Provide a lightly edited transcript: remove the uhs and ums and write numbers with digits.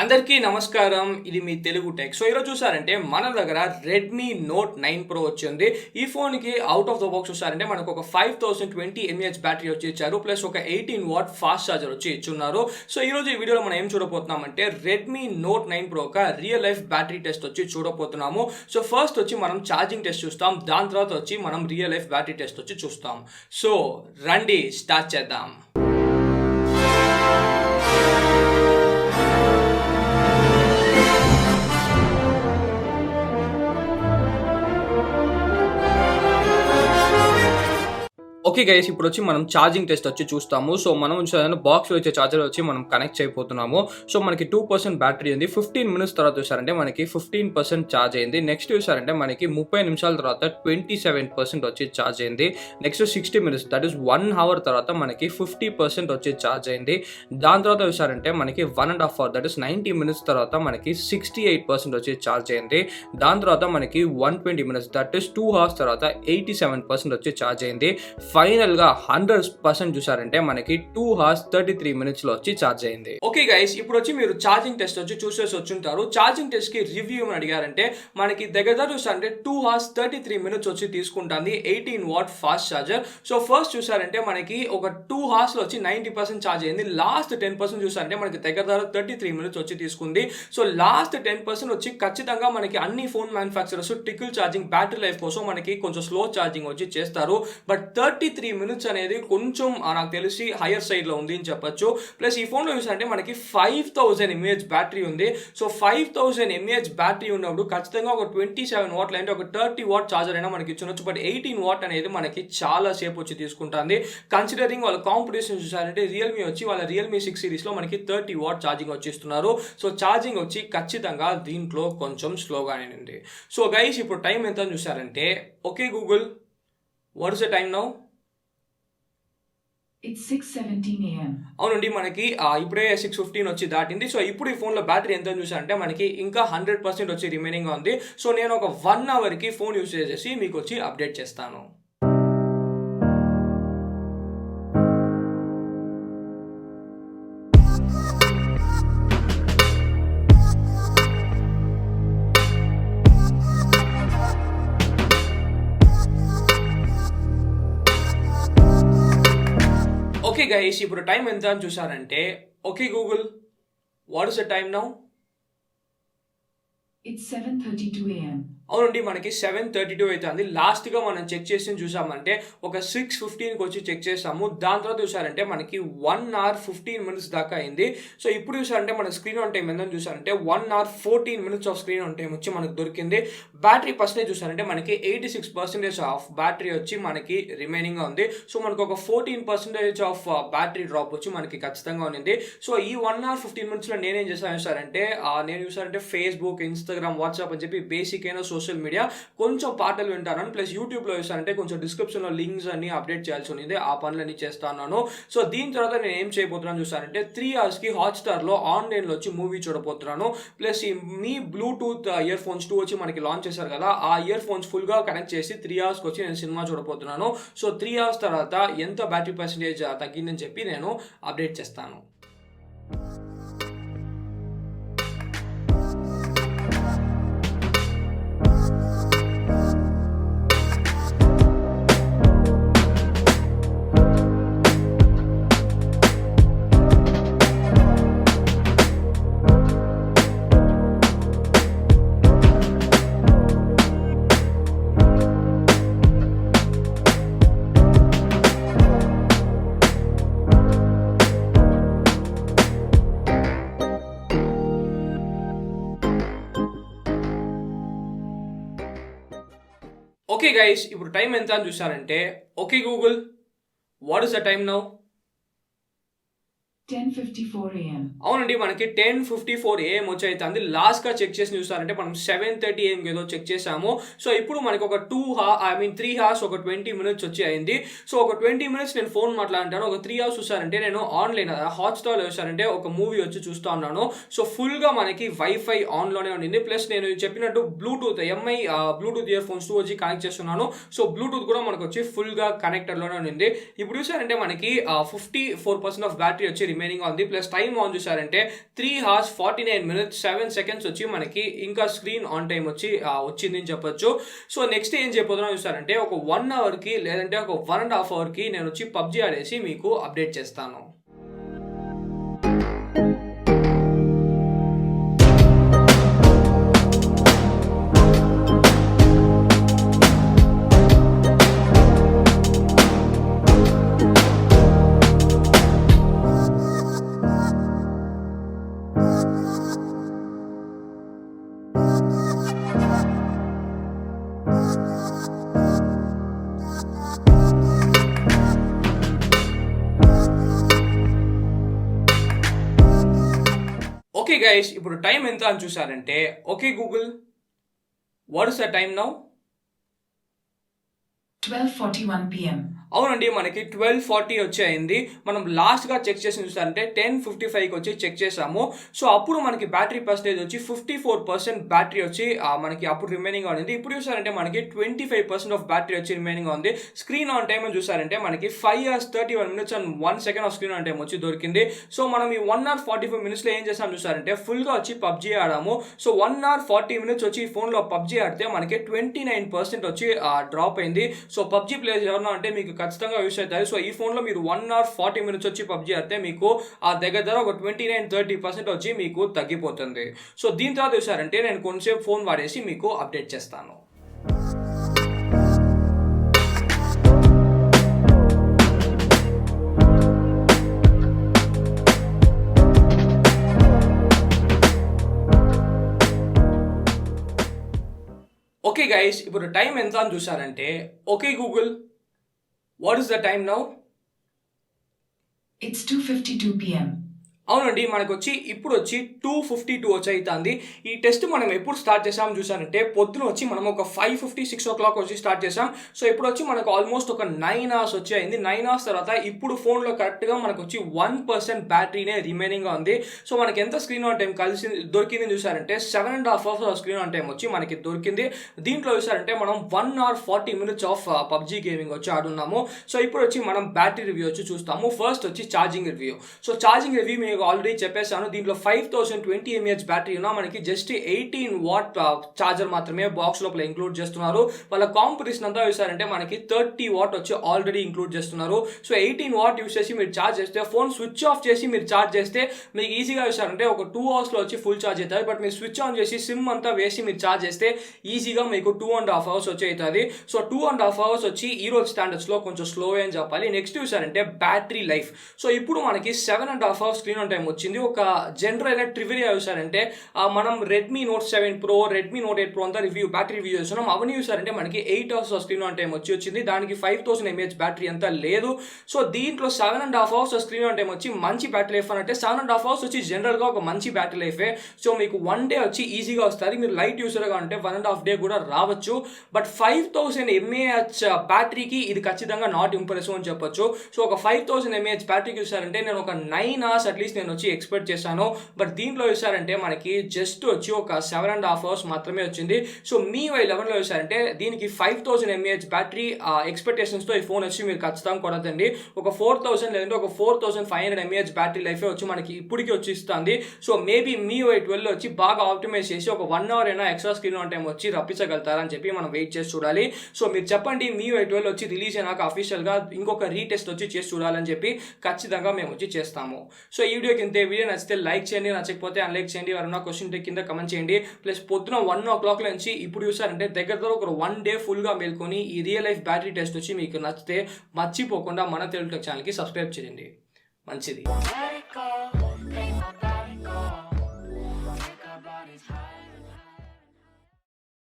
అందరికీ నమస్కారం. ఇది మీ తెలుగు టెక్. సో ఈరోజు చూసారంటే మన దగ్గర రెడ్మీ నోట్ 9 ప్రో వచ్చింది. ఈ ఫోన్కి అవుట్ ఆఫ్ ద బాక్స్ చూసారంటే మనకు ఒక 5020 mAh బ్యాటరీ వచ్చి ఇచ్చారు. ప్లస్ ఒక 18 వాట్ ఫాస్ట్ ఛార్జర్ వచ్చి ఇచ్చున్నారు. సో ఈరోజు ఈ వీడియోలో మనం ఏం చూడబోతున్నామంటే రెడ్మీ నోట్ 9 ప్రో ఒక రియల్ లైఫ్ బ్యాటరీ టెస్ట్ వచ్చి చూడబోతున్నాము. సో ఫస్ట్ వచ్చి మనం ఛార్జింగ్ టెస్ట్ చూస్తాం. దాని తర్వాత వచ్చి మనం రియల్ లైఫ్ బ్యాటరీ టెస్ట్ వచ్చి చూస్తాం. సో రండి స్టార్ట్ చేద్దాం. ఓకే గైస్, ఇప్పుడు వచ్చి మనం ఛార్జింగ్ టెస్ట్ వచ్చి చూస్తాము. సో మనం బాక్స్లో వచ్చే ఛార్జర్ వచ్చి మనం కనెక్ట్ చేయబోతున్నాము. సో మనకి 2% బ్యాటరీ ఉంది. 15 మినిట్స్ తర్వాత చూసారంటే మనకి 15% ఛార్జ్ అయింది. నెక్స్ట్ చూసారంటే మనకి 30 నిమిషాల తర్వాత 27% వచ్చి ఛార్జ్ అయింది. Next 60 minutes that is 1 hour తర్వాత మనకి 50% వచ్చి ఛార్జ్ అయింది. దాని తర్వాత చూసారంటే మనకి 1.5 అవర్ దట్ ఈస్ 90 మినిట్స్ తర్వాత మనకి 68% వచ్చి ఛార్జ్ అయింది. దాని తర్వాత మనకి 120 మినిట్స్ దట్ ఈస్ 2 అవర్స్ తర్వాత 87% వచ్చి ఛార్జ్ అయింది. ఫైనల్ గా 100% చూసారంటే మనకి 2 అవర్స్ 33 మినిట్స్ లో వచ్చి ఛార్జ్ అయింది. ఓకే గైస్, ఇప్పుడు వచ్చి మీరు ఛార్జింగ్ టెస్ట్ వచ్చి చూసేసి వచ్చుంటారు. ఛార్జింగ్ టెస్ట్ కి రివ్యూ అని అడిగారంటే మనకి దగ్గర చూసారంటే 2 అవర్స్ 33 మినిట్స్ వచ్చి తీసుకుంటుంది 18 watt fast charger. So first చూసారంటే మనకి ఒక 2 అవర్స్ లో వచ్చి 90% ఛార్జ్ అయింది. లాస్ట్ 10% చూసారంటే మనకి దగ్గర 33 మినిట్స్ వచ్చి తీసుకుంది. సో లాస్ట్ 10% వచ్చి ఖచ్చితంగా మనకి అన్ని phone manufacturers trickle charging battery life కోసం మనకి కొంచెం స్లో ఛార్జింగ్ వచ్చి చేస్తారు. బట్ 33 మినిట్స్ అనేది కొంచెం నాకు తెలిసి హైయర్ సైడ్ లో ఉంది అని చెప్పొచ్చు. ప్లస్ ఈ ఫోన్ లో చూసారంటే మనకి 5000 mAh బ్యాటరీ ఉంది. సో 5000 mAh బ్యాటరీ ఉన్నప్పుడు ఖచ్చితంగా ఒక 27 వాట్ అంటే ఒక 30 వాట్ ఛార్జర్ అయినా మనకి ఇచ్చొచ్చు. బట్ 18 వాట్ అనేది మనకి చాలా సేపు వచ్చి తీసుకుంటుంది. కన్సిడరింగ్ వాళ్ళ కాంపిటీషన్ చూసారంటే రియల్మీ వచ్చి వాళ్ళ రియల్మీ 6 సిరీస్ లో మనకి 30 వాట్ ఛార్జింగ్ వచ్చి ఇస్తున్నారు. సో ఛార్జింగ్ వచ్చి ఖచ్చితంగా దీంట్లో కొంచెం స్లోగానే ఉంది. సో గైస్, ఇప్పుడు టైం ఎంత చూసారంటే okay Google, what is the time now? It's 6:17 a.m. అవునండి, మనకి ఇప్పుడే 6:15 వచ్చి దాటింది. సో ఇప్పుడు ఈ ఫోన్లో బ్యాటరీ ఎంత చూసారంటే మనకి ఇంకా 100% వచ్చి రిమైనింగ్ ఉంది. సో నేను ఒక 1 అవర్కి ఫోన్ యూస్ చేసేసి మీకు వచ్చి అప్డేట్ చేస్తాను. ఓకే గైస్, ఇప్పుడు టైం ఎంత అని చూసారంటే okay Google, what is the time now? It's 7:32 a.m. అవునండి, మనకి 7:32 అవుతుంది. లాస్ట్గా మనం చెక్ చేసి చూసామంటే ఒక 6:15కి వచ్చి చెక్ చేసాము. దాని తర్వాత చూసారంటే మనకి 1 అవర్ 15 మినిట్స్ దాకా అయింది. సో ఇప్పుడు చూసారంటే మన స్క్రీన్ ఆన్ టైం ఎంతని చూసారంటే 1 hour 14 minutes of screen on time వచ్చి మనకు దొరికింది. బ్యాటరీ పర్సెంటేజ్ చూసారంటే మనకి 86% ఆఫ్ బ్యాటరీ వచ్చి మనకి రిమైనింగ్గా ఉంది. సో మనకు ఒక 14% ఆఫ్ బ్యాటరీ డ్రాప్ వచ్చి మనకి ఖచ్చితంగా ఉంది. సో ఈ 1 అవర్ 15 మినిట్స్లో నేనేం చేశాను చూసారంటే నేను చూసారంటే ఫేస్బుక్, ఇన్స్టాగ్రామ్, వాట్సాప్ అని చెప్పి బేసిక్ అయిన సోషల్ మీడియా కొంచెం పాటలు వింటాను. ప్లస్ యూట్యూబ్లో చూసానంటే కొంచెం డిస్క్రిప్షన్లో లింక్స్ అన్ని అప్డేట్ చేయాల్సి ఉంది. ఆ పనులన్నీ చేస్తున్నాను. సో దీని తర్వాత నేను ఏం చేయబోతున్నాను చూసానంటే 3 అవర్స్కి హాట్స్టార్లో ఆన్లైన్లో వచ్చి మూవీ చూడబోతున్నాను. ప్లస్ ఈ మీ బ్లూటూత్ ఇయర్ ఫోన్స్ 2 వచ్చి మనకి లాంచ్ చేశారు కదా, ఆ ఇయర్ ఫోన్స్ ఫుల్గా కనెక్ట్ చేసి 3 అవర్స్కి వచ్చి నేను సినిమా చూడబోతున్నాను. సో 3 అవర్స్ తర్వాత ఎంత బ్యాటరీ పర్సెంటేజ్ తగ్గిందని చెప్పి నేను అప్డేట్ చేస్తాను. ఓకే గైస్, ఇప్పుడు టైం ఎంత అని చూసారంటే okay Google, what is the time now? 10:54 a.m. అవునండి, మనకి 10:54 AM వచ్చి అవుతుంది. లాస్ట్గా చెక్ చేసి చూసారంటే మనం 7:30 AM ఏదో చెక్ చేసాము. సో ఇప్పుడు మనకి ఒక 3 అవర్స్ ఒక 20 మినిట్స్ వచ్చి అయింది. సో ఒక 20 మినిట్స్ నేను ఫోన్ మాట్లాడుతాను. ఒక 3 అవర్స్ చూసారంటే నేను ఆన్లైన్ హాట్స్టార్లో చూసారంటే ఒక మూవీ వచ్చి చూస్తూ ఉన్నాను. సో ఫుల్గా మనకి వైఫై ఆన్లోనే ఉండింది. ప్లస్ నేను చెప్పినట్టు Bluetooth MI Bluetooth ear phones 2 వచ్చి కనెక్ట్ చేస్తున్నాను. సో బ్లూటూత్ కూడా మనకు వచ్చి ఫుల్గా కనెక్టర్లోనే ఉండింది. ఇప్పుడు చూసారంటే మనకి 54% ఆఫ్ బ్యాటరీ వచ్చి రిమైనింగ్ ఉంది. ప్లస్ టైం ఆన్ చూసారంటే 3 hours 49 minutes 7 seconds వచ్చి మనకి ఇంకా స్క్రీన్ ఆన్ టైం వచ్చి వచ్చింది అని చెప్పొచ్చు. సో నెక్స్ట్ ఏం చెప్పబోతున్నాం చూసారంటే ఒక 1 hourకి లేదంటే ఒక 1.5 hourకి నేను వచ్చి పబ్జీ ఆడేసి మీకు అప్డేట్ చేస్తాను. ఓకే గైస్, ఇప్పుడు టైం ఎంత అని చూసారంటే okay Google, what is the time now? 12:41 p.m. అవునండి, మనకి 12:40 వచ్చి అయింది. మనం లాస్ట్గా చెక్ చేసి చూసారంటే 10:55కి వచ్చి చెక్ చేసాము. సో అప్పుడు మనకి బ్యాటరీ పర్సెంటేజ్ వచ్చి 54% బ్యాటరీ వచ్చి మనకి అప్పుడు రిమైనింగ్ ఉంది. ఇప్పుడు చూసారంటే మనకి 25% ఆఫ్ బ్యాటరీ వచ్చి రిమైనింగ్ ఉంది. స్క్రీన్ ఆన్ టైం అని చూసారంటే మనకి 5 hours 31 minutes and 1 second of screen on time వచ్చి దొరికింది. సో మనం ఈ 1 hour 45 minutesలో ఏం చేసాం చూసారంటే ఫుల్గా వచ్చి పబ్జీ ఆడాము. సో 1 hour 40 minutes వచ్చి ఈ ఫోన్లో పబ్జీ ఆడితే మనకి 29% వచ్చి డ్రాప్ అయింది. సో పబ్జీ ప్లేయర్స్ ఎవరన్నా అంటే మీకు ఖచ్చితంగా యూస్ అవుతాయి. సో ఈ ఫోన్లో మీరు 1 hour 40 minutes వచ్చి పబ్జీ ఆడితే మీకు దగ్గర ఒక 29-30% వచ్చి మీకు తగ్గిపోతుంది. సో దీని తర్వాత చూసారంటే నేను కొంచెంసేపు ఫోన్ వాడేసి మీకు అప్డేట్ చేస్తాను. ఓకే గైస్, ఇప్పుడు టైం ఎంత అని చూసారంటే okay Google, what is the time now? It's 2:52 p.m. అవునండి, మనకు వచ్చి ఇప్పుడు వచ్చి 2:52 వచ్చి అవుతుంది. ఈ టెస్ట్ మనం ఎప్పుడు స్టార్ట్ చేసాం చూసారంటే పొద్దున వచ్చి మనం ఒక 5:50-6 o'clock వచ్చి స్టార్ట్ చేసాం. సో ఇప్పుడు వచ్చి మనకు ఆల్మోస్ట్ ఒక 9 hours వచ్చి అయింది. 9 hours తర్వాత ఇప్పుడు ఫోన్లో కరెక్ట్గా మనకు వచ్చి 1% బ్యాటరీనే రిమైనింగ్గా ఉంది. సో మనకి ఎంత స్క్రీన్ ఆన్ టైం దొరికింది చూసారంటే 7.5 hours స్క్రీన్ ఆన్ టైం వచ్చి మనకి దొరికింది. దీంట్లో చూసారంటే మనం 1 hour 40 minutes of PUBG gaming వచ్చి ఆడున్నాము. సో ఇప్పుడు వచ్చి మనం బ్యాటరీ రివ్యూ వచ్చి చూస్తాము. ఫస్ట్ వచ్చి charging review. So charging review మీకు ఆల్రెడీ చెప్పేసాను. దీంట్లో 5020 mAh బ్యాటరీ ఉన్నా మనకి జస్ట్ 18 watt ఛార్జర్ మాత్రమే బాక్స్ లోపల ఇంక్లూడ్ చేస్తున్నారు. వాళ్ళ కాంపిటీషన్ అంతా చూసారంటే మనకి 30 watt వచ్చి ఆల్రెడీ ఇంక్లూడ్ చేస్తున్నారు. సో 18 watt యూస్ చేసి మీరు ఛార్జ్ చేస్తే ఫోన్ స్విచ్ ఆఫ్ చేసి మీరు ఛార్జ్ చేస్తే మీకు ఈజీగా చూసారంటే ఒక 2 hours వచ్చి ఫుల్ ఛార్జ్ అవుతుంది. బట్ మీరు స్విచ్ ఆన్ చేసి సిమ్ అంతా వేసి మీరు ఛార్జ్ చేస్తే ఈజీగా మీకు 2.5 hours వచ్చి అవుతుంది. సో 2.5 hours వచ్చి ఈ రోజు స్టాండర్డ్స్ లో కొంచెం స్లో అని చెప్పాలి. నెక్స్ట్ చూసారంటే బ్యాటరీ లైఫ్. సో ఇప్పుడు మనకి 7.5 hours స్క్రీన్ ఆన్ టైం వచ్చింది. ఒక జనరల్ అయిన ట్రివియా చూసారంటే మనం Redmi note 7 Pro, Redmi note 8 Pro అంతా బ్యాటరీ రివ్యూ చేస్తున్నాం. అవన్నీ చూసారంటే మనకి 8 hours స్క్రీన్ ఆన్ టైం వచ్చింది. దానికి 5000 mAh బ్యాటరీ అంతా లేదు. సో దీంట్లో 7.5 hours స్క్రీన్ ఆన్ టైం వచ్చి మంచి బ్యాటరీ లైఫ్ అంటే 7.5 hours వచ్చి జనరల్గా ఒక మంచి బ్యాటరీ లైఫే. సో మీకు 1 day వచ్చి ఈజీగా వస్తుంది. మీరు లైట్ యూజర్గా ఉంటే 1.5 day కూడా రావచ్చు. బట్ 5000 mAh బ్యాటరీకి ఇది ఖచ్చితంగా నాట్ ఇంప్రెసివ్ అని చెప్పొచ్చు. సో ఒక 5000 mAh బ్యాటరీకి చూసారంటే నేను ఒక 9 hours అట్లీస్ట్ నేను వచ్చి ఎక్స్పెక్ట్ చేశాను. బట్ దీంట్లో చూసారంటే మనకి జస్ట్ వచ్చి ఒక 7.5 hours మాత్రమే వచ్చింది. సో మీ Y11లో చూసారంటే దీనికి 5000 mAh బ్యాటరీ ఎక్స్పెక్టేషన్స్తో ఈ ఫోన్ వచ్చి మీరు ఖచ్చితంగా కొనదండి. ఒక 4000 లేదంటే ఒక 4500 mAh బ్యాటరీ లైఫ్ వచ్చి మనకి ఇప్పటికి వచ్చి ఇస్తుంది. సో మేబీ మీ Y12లో వచ్చి బాగా ఆప్టిమైజ్ చేసి ఒక 1 hour అయినా ఎక్స్ట్రా స్క్రీన్ ఆన్ టైం వచ్చి రప్పించగలుగుతారని చెప్పి మనం వెయిట్ చేసి చూడాలి. సో మీరు చెప్పండి, మీ Y12 వచ్చి రిలీజ్ అయినాక అఫీషియల్గా ఇంకొక రీటెస్ట్ వచ్చి చేసి చూడాలని చెప్పి ఖచ్చితంగా మేము వచ్చి చేస్తాము. సో ఈ వీడియోకి ఇంతే. వీడియో నచ్చితే లైక్ చేయండి, నచ్చకపోతే అన్లైక్ చేయండి. ఎవరైనా క్వశ్చన్ కింద కమెంట్ చేయండి. ప్లస్ పొద్దున 1 o'clock నుంచి ఇప్పుడు చూసారంటే దగ్గర ఒక 1 day ఫుల్గా మేల్కొని ఈ రియల్ లైఫ్ బ్యాటరీ టెస్ట్ వచ్చి మీకు నచ్చితే మర్చిపోకుండా మన తెలుగు టెక్ ఛానల్కి సబ్స్క్రైబ్ చేయండి. మంచిది.